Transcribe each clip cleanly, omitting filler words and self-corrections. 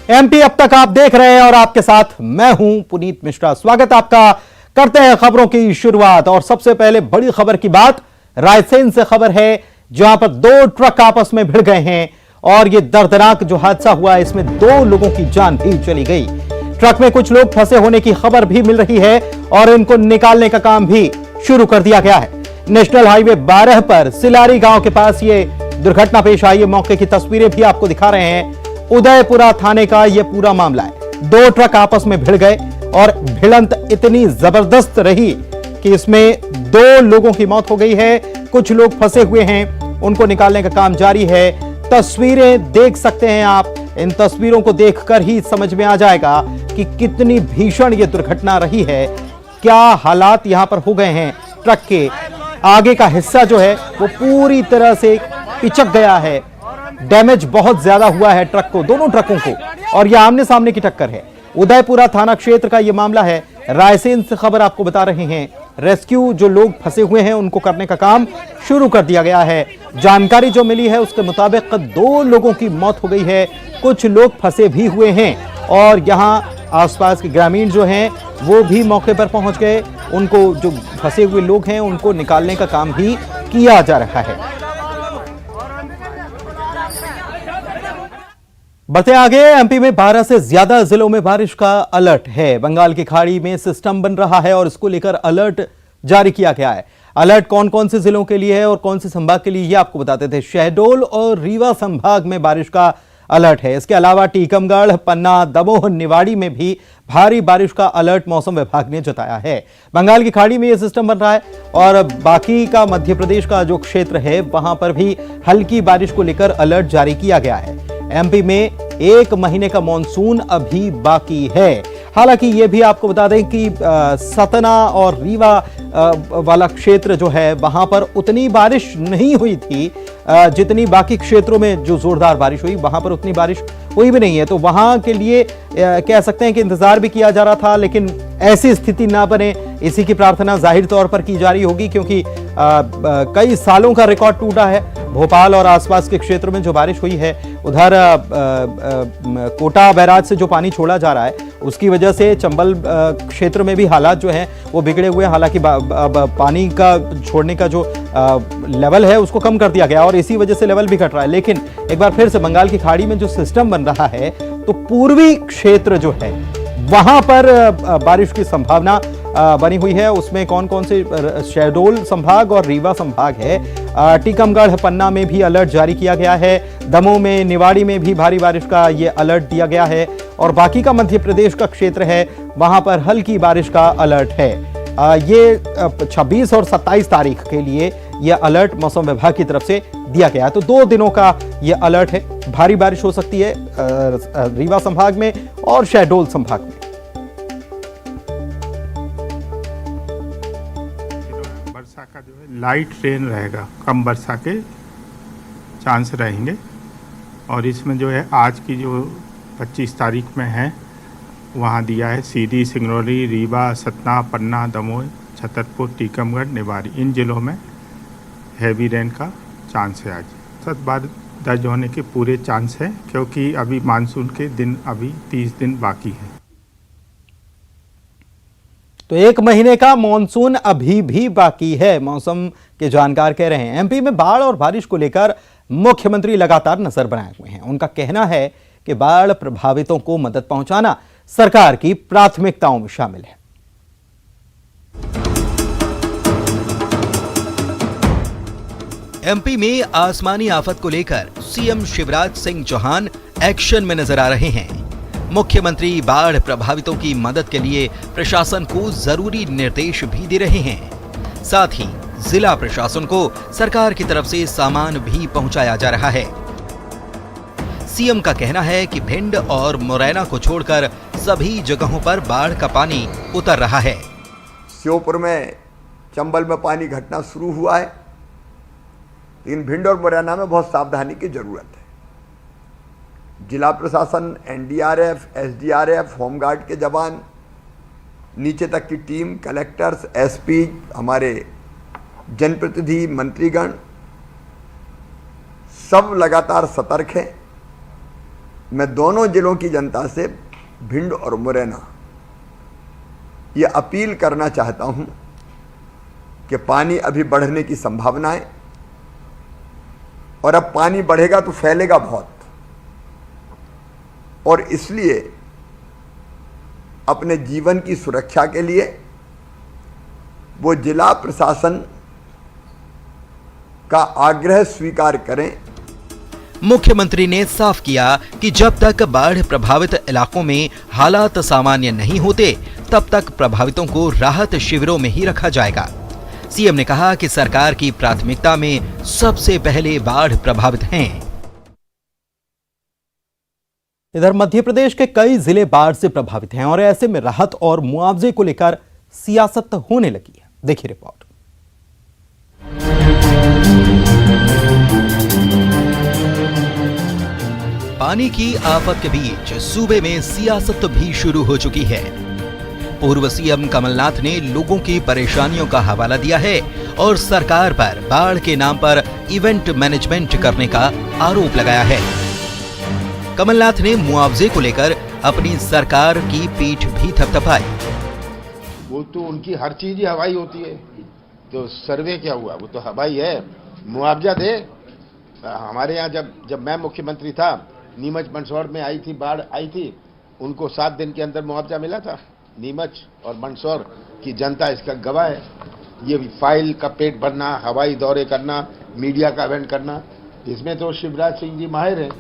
MP अब तक आप देख रहे हैं और आपके साथ मैं हूं पुनीत मिश्रा। स्वागत आपका। करते हैं खबरों की शुरुआत और सबसे पहले बड़ी खबर की बात रायसेन से खबर है, जहां पर दो ट्रक आपस में भिड़ गए हैं और यह दर्दनाक जो हादसा हुआ इसमें 2 लोगों की जान भी चली गई। ट्रक में कुछ लोग फंसे होने की खबर भी मिल रही है और इनको निकालने का काम भी शुरू कर दिया गया है। नेशनल हाईवे 12 पर सिलारी गांव के पास यह दुर्घटना पेश आई है। मौके की तस्वीरें भी आपको दिखा रहे हैं। उदयपुरा थाने का यह पूरा मामला है। 2 ट्रक आपस में भिड़ गए और भिड़ंत इतनी जबरदस्त रही कि इसमें 2 लोगों की मौत हो गई है। कुछ लोग फंसे हुए हैं, उनको निकालने का काम जारी है। तस्वीरें देख सकते हैं आप। इन तस्वीरों को देखकर ही समझ में आ जाएगा कि कितनी भीषण यह दुर्घटना रही है। क्या हालात यहां पर हो गए हैं। ट्रक के आगे का हिस्सा जो है वो पूरी तरह से पिचक गया है। डैमेज बहुत ज्यादा हुआ है ट्रक को, दोनों ट्रकों को, और यह आमने सामने की टक्कर है। उदयपुरा थाना क्षेत्र का यह मामला है। रायसेन से खबर आपको बता रहे हैं। रेस्क्यू जो लोग फंसे हुए हैं उनको करने का काम शुरू कर दिया गया है। जानकारी जो मिली है उसके मुताबिक 2 लोगों की मौत हो गई है। कुछ लोग फंसे भी हुए हैं और यहां आसपास के ग्रामीण जो हैं वो भी मौके पर पहुंच गए। उनको जो फंसे हुए लोग हैं उनको निकालने का काम भी किया जा रहा है। बढ़ते आगे, एमपी में 12 से ज्यादा जिलों में बारिश का अलर्ट है। बंगाल की खाड़ी में सिस्टम बन रहा है और इसको लेकर अलर्ट जारी किया गया है। अलर्ट कौन कौन से जिलों के लिए है और कौन से संभाग के लिए, ये आपको बताते थे। शहडोल और रीवा संभाग में बारिश का अलर्ट है। इसके अलावा टीकमगढ़, पन्ना, दमोह, निवाड़ी में भी भारी बारिश का अलर्ट मौसम विभाग ने जताया है। बंगाल की खाड़ी में यह सिस्टम बन रहा है और बाकी का मध्य प्रदेश का जो क्षेत्र है वहां पर भी हल्की बारिश को लेकर अलर्ट जारी किया गया है। एमपी में 1 महीने का मॉनसून अभी बाकी है। हालांकि यह भी आपको बता दें कि सतना और रीवा वाला क्षेत्र जो है वहां पर उतनी बारिश नहीं हुई थी जितनी बाकी क्षेत्रों में जो जोरदार बारिश हुई, वहां पर उतनी बारिश हुई भी नहीं है। तो वहां के लिए कह सकते हैं कि इंतजार भी किया जा रहा था, लेकिन ऐसी स्थिति ना बने इसी की प्रार्थना जाहिर तौर पर की जा रही होगी, क्योंकि कई सालों का रिकॉर्ड टूटा है। भोपाल और आसपास के क्षेत्रों में जो बारिश हुई है, उधर कोटा बैराज से जो पानी छोड़ा जा रहा है उसकी वजह से चंबल क्षेत्र में भी हालात जो हैं वो बिगड़े हुए हैं। हालांकि पानी का छोड़ने का जो लेवल है उसको कम कर दिया गया और इसी वजह से लेवल भी घट रहा है। लेकिन एक बार फिर से बंगाल की खाड़ी में जो सिस्टम बन रहा है तो पूर्वी क्षेत्र जो है वहां पर बारिश की संभावना बनी हुई है। उसमें कौन कौन से, शहडोल संभाग और रीवा संभाग है। टीकमगढ़, पन्ना में भी अलर्ट जारी किया गया है। दमोह में, निवाड़ी में भी भारी बारिश का ये अलर्ट दिया गया है और बाकी का मध्य प्रदेश का क्षेत्र है वहां पर हल्की बारिश का अलर्ट है। ये 26 और 27 तारीख के लिए यह अलर्ट मौसम विभाग की तरफ से दिया गया है। तो 2 दिनों का यह अलर्ट है। भारी बारिश हो सकती है रीवा संभाग में और शहडोल संभाग में। वर्षा का जो है लाइट रेन रहेगा, कम वर्षा के चांस रहेंगे। और इसमें जो है आज की जो 25 तारीख में है वहाँ दिया है सीधी, सिंगरौली, रीवा, सतना, पन्ना, दमोह, छतरपुर, टीकमगढ़, निवाड़ी, इन जिलों में हैवी रेन का चांस है। आज 7 बार दर्ज होने के पूरे चांस है, क्योंकि अभी मानसून के दिन अभी 30 दिन बाकी है। तो 1 महीने का मॉनसून अभी भी बाकी है, मौसम के जानकार कह रहे हैं। एमपी में बाढ़ और बारिश को लेकर मुख्यमंत्री लगातार नजर बनाए हुए हैं। उनका कहना है कि बाढ़ प्रभावितों को मदद पहुंचाना सरकार की प्राथमिकताओं में शामिल है। एमपी में आसमानी आफत को लेकर सीएम शिवराज सिंह चौहान एक्शन में नजर आ रहे हैं। मुख्यमंत्री बाढ़ प्रभावितों की मदद के लिए प्रशासन को जरूरी निर्देश भी दे रहे हैं। साथ ही जिला प्रशासन को सरकार की तरफ से सामान भी पहुंचाया जा रहा है। सीएम का कहना है कि भिंड और मुरैना को छोड़कर सभी जगहों पर बाढ़ का पानी उतर रहा है। श्योपुर में, चंबल में पानी घटना शुरू हुआ है, लेकिन भिंड और मुरैना में बहुत सावधानी की जरूरत है। जिला प्रशासन, एनडीआरएफ, एसडीआरएफ, होमगार्ड के जवान, नीचे तक की टीम, कलेक्टर्स, एसपी, हमारे जनप्रतिनिधि, मंत्रीगण सब लगातार सतर्क हैं मैं दोनों जिलों की जनता से, भिंड और मुरैना, ये अपील करना चाहता हूं कि पानी अभी बढ़ने की संभावना है और अब पानी बढ़ेगा तो फैलेगा बहुत, और इसलिए अपने जीवन की सुरक्षा के लिए वो जिला प्रशासन का आग्रह स्वीकार करें। मुख्यमंत्री ने साफ किया कि जब तक बाढ़ प्रभावित इलाकों में हालात सामान्य नहीं होते तब तक प्रभावितों को राहत शिविरों में ही रखा जाएगा। सीएम ने कहा कि सरकार की प्राथमिकता में सबसे पहले बाढ़ प्रभावित हैं। इधर मध्य प्रदेश के कई जिले बाढ़ से प्रभावित हैं और ऐसे में राहत और मुआवजे को लेकर सियासत होने लगी है। देखिए रिपोर्ट। पानी की आफत के बीच सूबे में सियासत भी शुरू हो चुकी है। पूर्व सीएम कमलनाथ ने लोगों की परेशानियों का हवाला दिया है और सरकार पर बाढ़ के नाम पर इवेंट मैनेजमेंट करने का आरोप लगाया है। कमलनाथ ने मुआवजे को लेकर अपनी सरकार की पीठ भी थपथपाई। वो तो उनकी हर चीज ही हवाई होती है, तो सर्वे क्या हुआ, वो तो हवाई है। मुआवजा दे। हमारे यहाँ जब मैं मुख्यमंत्री था, नीमच मंदसौर में आई थी, बाढ़ आई थी, उनको 7 दिन के अंदर मुआवजा मिला था। नीमच और मंदसौर की जनता इसका गवाह है। ये फाइल का पेट भरना, हवाई दौरे करना, मीडिया का इवेंट करना, इसमें तो शिवराज सिंह जी माहिर हैं।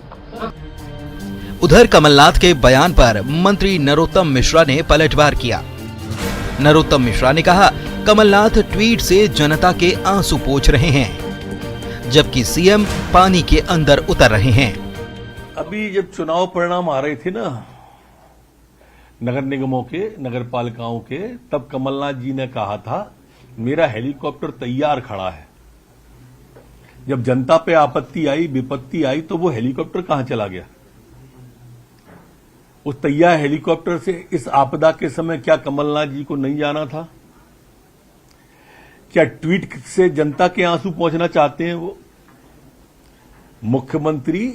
उधर कमलनाथ के बयान पर मंत्री नरोत्तम मिश्रा ने पलटवार किया। नरोत्तम मिश्रा ने कहा, कमलनाथ ट्वीट से जनता के आंसू पोंछ रहे हैं, जबकि सीएम पानी के अंदर उतर रहे हैं। अभी जब चुनाव परिणाम आ रहे थे ना, नगर निगमों के, नगर पालिकाओं के, तब कमलनाथ जी ने कहा था मेरा हेलीकॉप्टर तैयार खड़ा है। जब जनता पे आपत्ति आई, विपत्ति आई, तो वो हेलीकॉप्टर कहां चला गया? उस तैयार हेलीकॉप्टर से इस आपदा के समय क्या कमलनाथ जी को नहीं जाना था? क्या ट्वीट से जनता के आंसू पहुंचना चाहते हैं वो? मुख्यमंत्री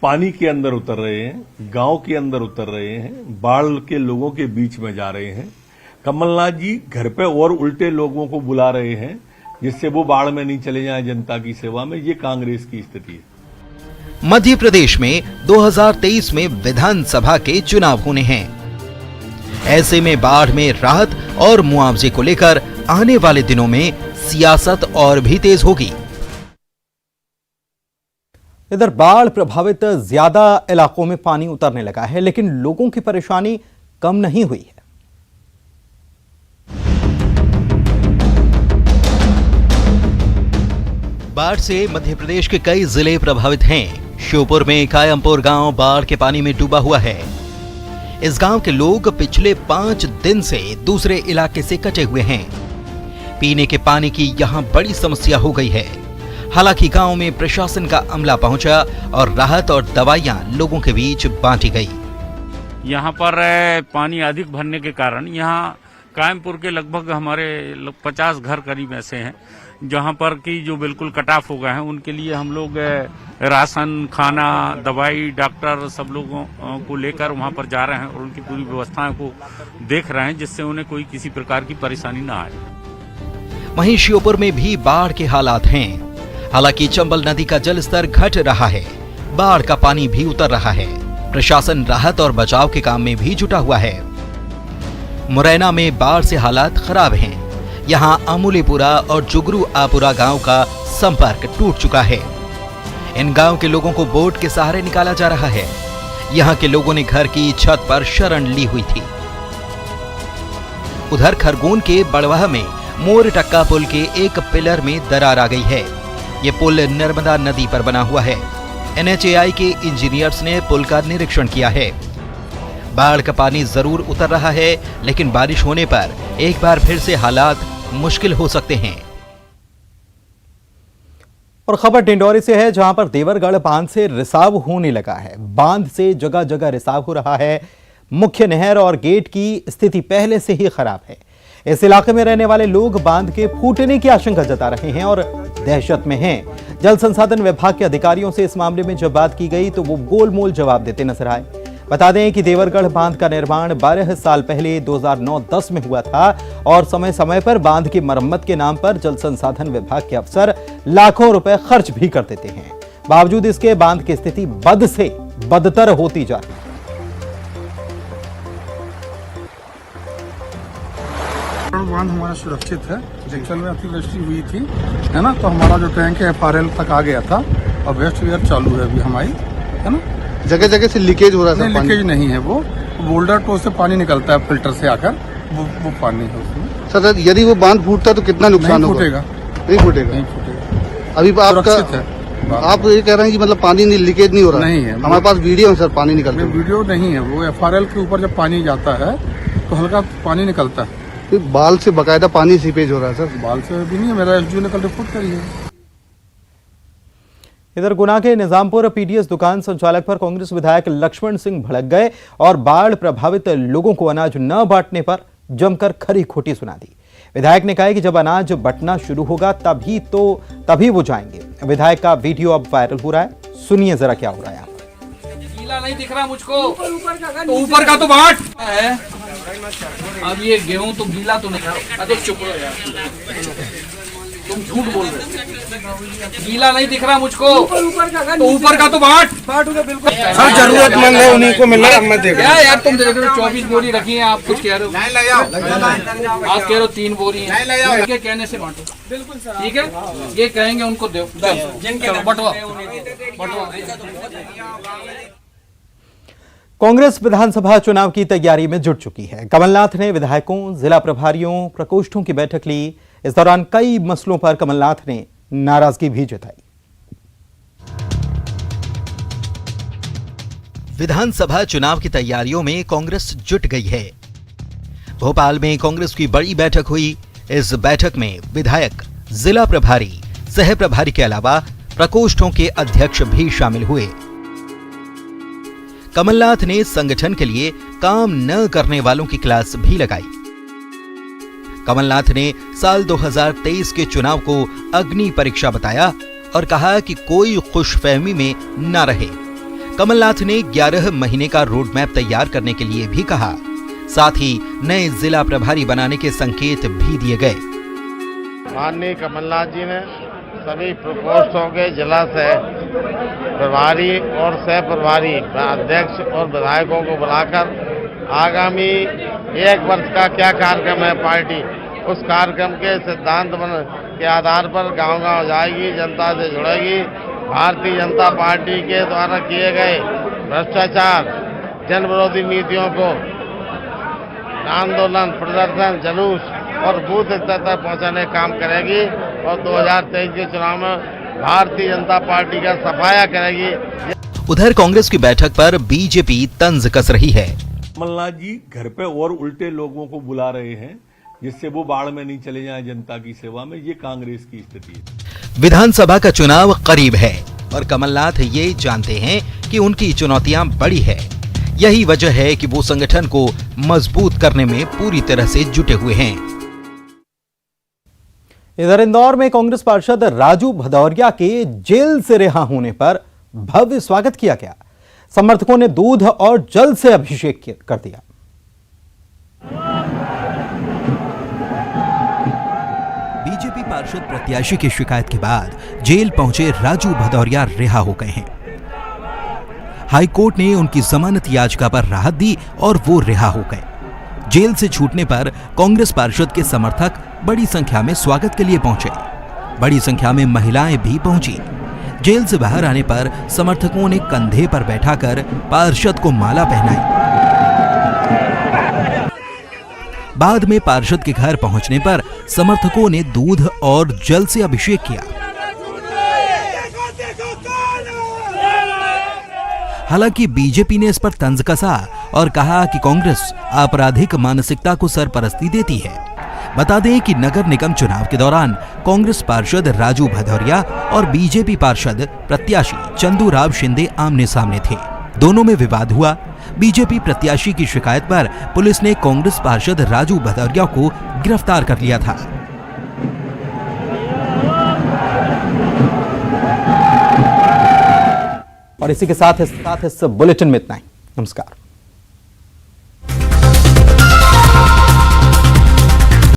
पानी के अंदर उतर रहे हैं, गांव के अंदर उतर रहे हैं, बाढ़ के लोगों के बीच में जा रहे हैं। कमलनाथ जी घर पे और उल्टे लोगों को बुला रहे हैं जिससे वो बाढ़ में नहीं चले जाएं जनता की सेवा में। ये कांग्रेस की स्थिति है। मध्य प्रदेश में 2023 में विधानसभा के चुनाव होने हैं। ऐसे में बाढ़ में राहत और मुआवजे को लेकर आने वाले दिनों में सियासत और भी तेज होगी। इधर बाढ़ प्रभावित ज्यादा इलाकों में पानी उतरने लगा है, लेकिन लोगों की परेशानी कम नहीं हुई है। बाढ़ से मध्य प्रदेश के कई जिले प्रभावित हैं। श्योपुर में कायमपुर गांव बाढ़ के पानी में डूबा हुआ है। इस गांव के लोग पिछले 5 दिन से दूसरे इलाके से कटे हुए हैं। पीने के पानी की यहां बड़ी समस्या हो गई है। हालांकि गांव में प्रशासन का अमला पहुंचा और राहत और दवाइयां लोगों के बीच बांटी गई। यहाँ पर पानी अधिक भरने के कारण यहाँ कायमपुर के लगभग हमारे 50 घर करीब ऐसे हैं जहाँ पर कि जो बिल्कुल कट ऑफ हो गए हैं। उनके लिए हम लोग राशन, खाना, दवाई, डॉक्टर सब लोगों को लेकर वहाँ पर जा रहे हैं और उनकी पूरी व्यवस्थाओं को देख रहे हैं जिससे उन्हें कोई किसी प्रकार की परेशानी न आए। वहीं श्योपुर में भी बाढ़ के हालात हैं। हालांकि चंबल नदी का जलस्तर घट रहा है, बाढ़ का पानी भी उतर रहा है। प्रशासन राहत और बचाव के काम में भी जुटा हुआ है। मुरैना में बाढ़ से हालात खराब हैं। यहाँ अमूलीपुरा और जुगरू आपुरा गांव का संपर्क टूट चुका है। इन गांव के लोगों को बोट के सहारे निकाला जा रहा है। यहाँ के लोगों ने घर की छत पर शरण ली हुई थी। उधर खरगोन के बड़वाह में मोर टक्का पुल के एक पिलर में दरार आ गई है। ये पुल नर्मदा नदी पर बना हुआ है। NHAI के इंजीनियर्स ने पुल का निरीक्षण किया है। बाढ़ का पानी जरूर उतर रहा है, लेकिन बारिश होने पर एक बार फिर से हालात मुश्किल हो सकते हैं। और खबर डिंडौरी से है, जहां पर देवरगढ़ बांध से रिसाव होने लगा है। बांध से जगह जगह रिसाव हो रहा है। मुख्य नहर और गेट की स्थिति पहले से ही खराब है। इस इलाके में रहने वाले लोग बांध के फूटने की आशंका जता रहे हैं और दहशत में हैं। जल संसाधन विभाग के अधिकारियों से इस मामले में जब बात की गई तो वो गोलमोल जवाब देते नजर आए। बता दें कि देवरगढ़ बांध का निर्माण 12 साल पहले 2009-10 में हुआ था और समय समय पर बांध की मरम्मत के नाम पर जल संसाधन विभाग के अफसर लाखों रुपए खर्च भी कर देते हैं। बावजूद इसके बांध की स्थिति बद से बदतर होती जा रही है। बांध हमारा सुरक्षित है। जंक्शन में अतिवृष्टि हुई थी, है ना, तो हमारा जो टैंक है FRL तक आ गया था और वेस्ट वेयर चालू है अभी हमारी, है ना। जगह जगह से लीकेज हो रहा था। लीकेज नहीं है, वो बोल्डर टो से पानी निकलता है फिल्टर से आकर, वो पानी है उसमें। सर यदि वो बांध फूटता तो कितना नुकसान होगा? नहीं फूटेगा। अभी आप ये कह रहे हैं कि मतलब पानी नहीं, लीकेज नहीं हो रहा? नहीं है, हमारे पास वीडियो है सर, पानी निकलता है। वीडियो नहीं है, वो FRL के ऊपर जब पानी जाता है तो हल्का पानी निकलता है। बाल से बकायदा पानी सीपेज हो रहा है सर? बाल से भी नहीं है, मेरा SDO ने कल रिपोर्ट करी है। इधर गुना के निजामपुर PDS दुकान संचालक पर कांग्रेस विधायक लक्ष्मण सिंह भड़क गए और बाढ़ प्रभावित लोगों को अनाज न बांटने पर जमकर खरी खोटी सुना दी। विधायक ने कहा कि जब अनाज बंटना शुरू होगा तभी वो जाएंगे। विधायक का वीडियो अब वायरल हो रहा है, सुनिए जरा क्या हो रहा है। गीला नहीं दिख रहा मुझको, तो ऊपर का तो बांट है। अब ये गेहूं तो गीला तो नहीं, अरे चुप रहो यार, तुम झूठ बोल रहे हो। गीला नहीं दिख रहा मुझको, तो ऊपर का तो बांट बिल्कुल। सर जरूरतमंद है, उन्हीं को मिल रहा है। मैं देख क्या यार, तुम देख रहे हो 24 बोरी रखी है, आप कुछ कह रहे हो? आप कह रहे हो 3 बोरी है, उनके कहने से बांटो, ठीक है। ये कहेंगे उनको दो, बंटवा। कांग्रेस विधानसभा चुनाव की तैयारी में जुट चुकी है। कमलनाथ ने विधायकों, जिला प्रभारियों, प्रकोष्ठों की बैठक ली। इस दौरान कई मसलों पर कमलनाथ ने नाराजगी भी जताई। विधानसभा चुनाव की तैयारियों में कांग्रेस जुट गई है। भोपाल में कांग्रेस की बड़ी बैठक हुई। इस बैठक में विधायक, जिला प्रभारी, सह प्रभारी के अलावा प्रकोष्ठों के अध्यक्ष भी शामिल हुए। कमलनाथ ने संगठन के लिए काम न करने वालों की क्लास भी लगाई। कमलनाथ ने साल 2023 के चुनाव को अग्नि परीक्षा बताया और कहा कि कोई खुशफहमी में न रहे। कमलनाथ ने 11 महीने का रोड मैप तैयार करने के लिए भी कहा। साथ ही नए जिला प्रभारी बनाने के संकेत भी दिए गए। माननीय कमलनाथ जी ने सभी प्रकोष्ठों के जिला से प्रभारी और सह प्रभारी अध्यक्ष और विधायकों को बुलाकर आगामी 1 वर्ष का क्या कार्यक्रम है पार्टी, उस कार्यक्रम के सिद्धांत के आधार पर गांव-गांव जाएगी, जनता से जुड़ेगी। भारतीय जनता पार्टी के द्वारा किए गए भ्रष्टाचार, जन विरोधी नीतियों को आंदोलन, प्रदर्शन, जुलूस और बूथ स्तर तक पहुंचाने का काम करेगी और 2023 के चुनाव में भारतीय जनता पार्टी का सफाया करेगी। उधर कांग्रेस की बैठक पर बीजेपी तंज कस रही है। कमलनाथ जी घर पे और उल्टे लोगों को बुला रहे हैं जिससे वो बाढ़ में नहीं चले जाएं जनता की सेवा में। ये कांग्रेस की स्थिति है। विधानसभा का चुनाव करीब है और कमलनाथ ये जानते हैं कि उनकी चुनौतियां बड़ी है। यही वजह है कि वो संगठन को मजबूत करने में पूरी तरह से जुटे हुए हैं। इधर इंदौर में कांग्रेस पार्षद राजू भदौरिया के जेल से रिहा होने पर भव्य स्वागत किया गया। समर्थकों ने दूध और जल से अभिषेक कर दिया। बीजेपी पार्षद प्रत्याशी की शिकायत के बाद जेल पहुंचे राजू भदौरिया रिहा हो गए हैं। हाईकोर्ट ने उनकी जमानत याचिका पर राहत दी और वो रिहा हो गए। जेल से छूटने पर कांग्रेस पार्षद के समर्थक बड़ी संख्या में स्वागत के लिए पहुंचे। बड़ी संख्या में महिलाएं भी पहुंची। जेल से बाहर आने पर समर्थकों ने कंधे पर बैठाकर पार्षद को माला पहनाई। बाद में पार्षद के घर पहुंचने पर समर्थकों ने दूध और जल से अभिषेक किया। हालांकि बीजेपी ने इस पर तंज कसा और कहा कि कांग्रेस आपराधिक मानसिकता को सरपरस्ती देती है। बता दें कि नगर निगम चुनाव के दौरान कांग्रेस पार्षद राजू भदौरिया और बीजेपी पार्षद प्रत्याशी चंदू राव शिंदे आमने सामने थे। दोनों में विवाद हुआ। बीजेपी प्रत्याशी की शिकायत पर पुलिस ने कांग्रेस पार्षद राजू भदौरिया को गिरफ्तार कर लिया था। और इसी के साथ इस बुलेटिन में इतना ही। नमस्कार।